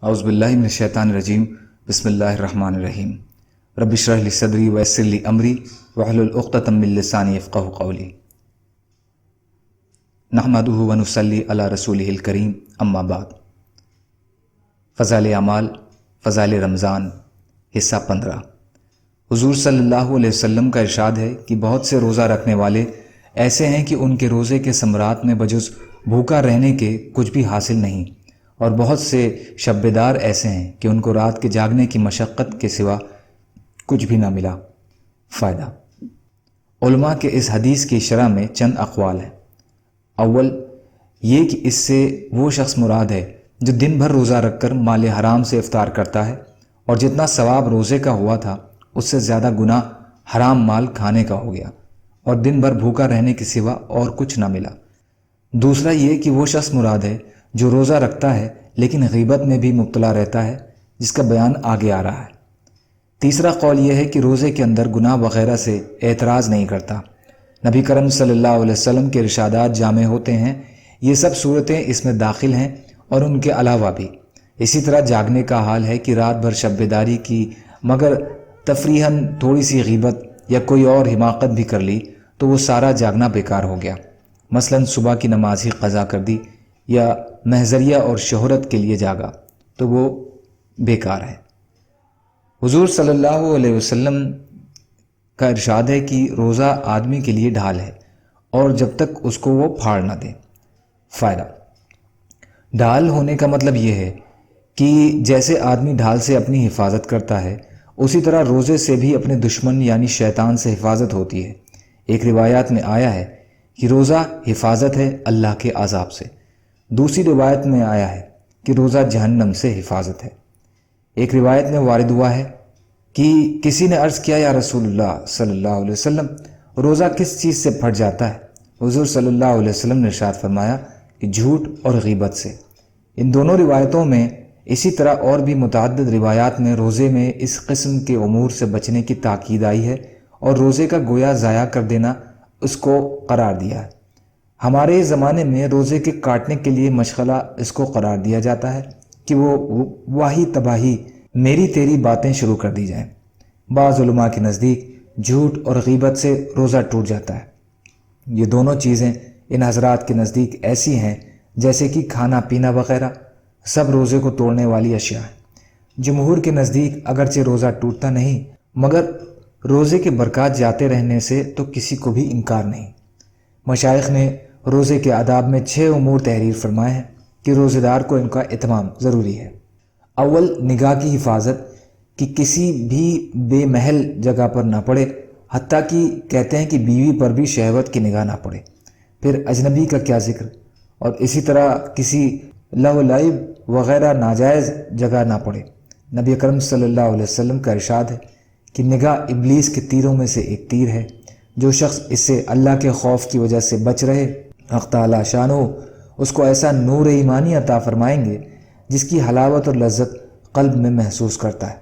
اعوذ باللہ من الشیطان الرجیم بسم اللہ الرحمن الرحیم رب اشرح لی صدری ویسر لی امری واحلل عقدۃ من لسانی یفقہوا قولی نحمدہ ونصلی علی رسولہ الکریم اما بعد۔ فضائل اعمال، فضائل رمضان، حصہ 15۔ حضور صلی اللہ علیہ وسلم کا ارشاد ہے کہ بہت سے روزہ رکھنے والے ایسے ہیں کہ ان کے روزے کے ثمرات میں بجز بھوکا رہنے کے کچھ بھی حاصل نہیں، اور بہت سے شب بیدار ایسے ہیں کہ ان کو رات کے جاگنے کی مشقت کے سوا کچھ بھی نہ ملا۔ فائدہ: علماء کے اس حدیث کی شرح میں چند اقوال ہیں۔ اول یہ کہ اس سے وہ شخص مراد ہے جو دن بھر روزہ رکھ کر مال حرام سے افطار کرتا ہے، اور جتنا ثواب روزے کا ہوا تھا اس سے زیادہ گناہ حرام مال کھانے کا ہو گیا، اور دن بھر بھوکا رہنے کے سوا اور کچھ نہ ملا۔ دوسرا یہ کہ وہ شخص مراد ہے جو روزہ رکھتا ہے لیکن غیبت میں بھی مبتلا رہتا ہے، جس کا بیان آگے آ رہا ہے۔ تیسرا قول یہ ہے کہ روزے کے اندر گناہ وغیرہ سے اعتراض نہیں کرتا۔ نبی کرم صلی اللہ علیہ وسلم کے ارشادات جامع ہوتے ہیں، یہ سب صورتیں اس میں داخل ہیں، اور ان کے علاوہ بھی۔ اسی طرح جاگنے کا حال ہے کہ رات بھر شب بیداری کی مگر تفریحاً تھوڑی سی غیبت یا کوئی اور حماقت بھی کر لی تو وہ سارا جاگنا بیکار ہو گیا۔ مثلاً صبح کی نماز ہی قضا کر دی یا محضریہ اور شہرت کے لیے جاگا تو وہ بیکار ہے۔ حضور صلی اللہ علیہ وسلم کا ارشاد ہے کہ روزہ آدمی کے لیے ڈھال ہے، اور جب تک اس کو وہ پھاڑ نہ دے۔ فائدہ: ڈھال ہونے کا مطلب یہ ہے کہ جیسے آدمی ڈھال سے اپنی حفاظت کرتا ہے، اسی طرح روزے سے بھی اپنے دشمن یعنی شیطان سے حفاظت ہوتی ہے۔ ایک روایات میں آیا ہے کہ روزہ حفاظت ہے اللہ کے عذاب سے، دوسری روایت میں آیا ہے کہ روزہ جہنم سے حفاظت ہے۔ ایک روایت میں وارد ہوا ہے کہ کسی نے عرض کیا، یا رسول اللہ صلی اللہ علیہ وسلم، روزہ کس چیز سے پھٹ جاتا ہے؟ حضور صلی اللہ علیہ وسلم نے ارشاد فرمایا کہ جھوٹ اور غیبت سے۔ ان دونوں روایتوں میں اسی طرح اور بھی متعدد روایات میں روزے میں اس قسم کے امور سے بچنے کی تاکید آئی ہے، اور روزے کا گویا ضائع کر دینا اس کو قرار دیا ہے۔ ہمارے زمانے میں روزے کے کاٹنے کے لیے مشغلہ اس کو قرار دیا جاتا ہے کہ وہ واہی تباہی میری تیری باتیں شروع کر دی جائیں۔ بعض علماء کے نزدیک جھوٹ اور غیبت سے روزہ ٹوٹ جاتا ہے۔ یہ دونوں چیزیں ان حضرات کے نزدیک ایسی ہیں جیسے کہ کھانا پینا وغیرہ، سب روزے کو توڑنے والی اشیاء ہیں۔ جمہور کے نزدیک اگرچہ روزہ ٹوٹتا نہیں، مگر روزے کے برکات جاتے رہنے سے تو کسی کو بھی انکار نہیں۔ مشائخ نے روزے کے آداب میں 6 امور تحریر فرمائے ہیں کہ روزے دار کو ان کا اہتمام ضروری ہے۔ اول، نگاہ کی حفاظت، کہ کسی بھی بے محل جگہ پر نہ پڑے، حتیٰ کہ کہتے ہیں کہ بیوی پر بھی شہوت کی نگاہ نہ پڑے۔ پھر اجنبی کا کیا ذکر، اور اسی طرح کسی لو لعب وغیرہ ناجائز جگہ نہ پڑے۔ نبی اکرم صلی اللہ علیہ وسلم کا ارشاد ہے کہ نگاہ ابلیس کے تیروں میں سے ایک تیر ہے۔ جو شخص اس سے اللہ کے خوف کی وجہ سے بچ رہے، حق تعالی شانہ اس کو ایسا نور ایمانی عطا فرمائیں گے جس کی حلاوت اور لذت قلب میں محسوس کرتا ہے۔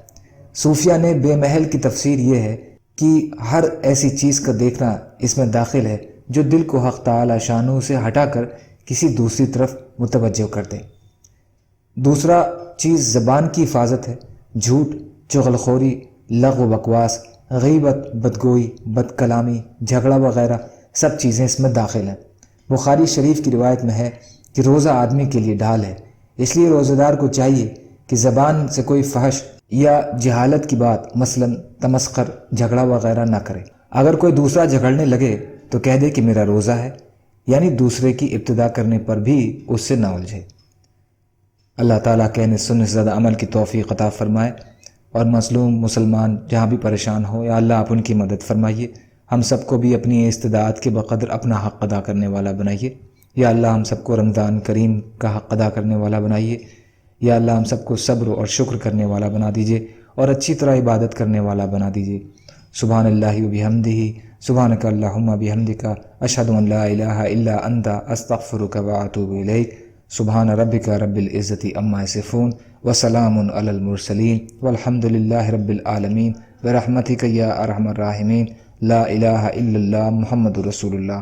صوفیہ نے بے محل کی تفسیر یہ ہے کہ ہر ایسی چیز کا دیکھنا اس میں داخل ہے جو دل کو حق تعالی شانہ سے ہٹا کر کسی دوسری طرف متوجہ کر دے۔ دوسرا چیز زبان کی حفاظت ہے۔ جھوٹ، چغل خوری، لغو و بکواس، غیبت، بدگوئی، بد کلامی، جھگڑا وغیرہ سب چیزیں اس میں داخل ہیں۔ بخاری شریف کی روایت میں ہے کہ روزہ آدمی کے لیے ڈھال ہے، اس لیے روزہ دار کو چاہیے کہ زبان سے کوئی فحش یا جہالت کی بات مثلاً تمسخر، جھگڑا وغیرہ نہ کرے۔ اگر کوئی دوسرا جھگڑنے لگے تو کہہ دے کہ میرا روزہ ہے، یعنی دوسرے کی ابتدا کرنے پر بھی اس سے نہ الجھے۔ اللہ تعالیٰ کہنے سننے سے زیادہ عمل کی توفیق عطا فرمائے، اور مظلوم مسلمان جہاں بھی پریشان ہو، یا اللہ آپ ان کی مدد فرمائیے۔ ہم سب کو بھی اپنی استطاعت کے بقدر اپنا حق ادا کرنے والا بنائیے۔ یا اللہ ہم سب کو رمضان کریم کا حق ادا کرنے والا بنائیے۔ یا اللہ ہم سب کو صبر اور شکر کرنے والا بنا دیجیے، اور اچھی طرح عبادت کرنے والا بنا دیجیے۔ سبحان اللہ و بحمدہ، سبحانک اللہم بحمدک، اشہد ان لا الہ الا انت، استغفرک و اتوب الیک۔ سبحان ربک رب العزت عما یصفون، وسلام علی المرسلین، والحمد للہ رب العالمین، برحمتک یا ارحم الراحمین، لا الہ الا اللہ محمد رسول اللہ۔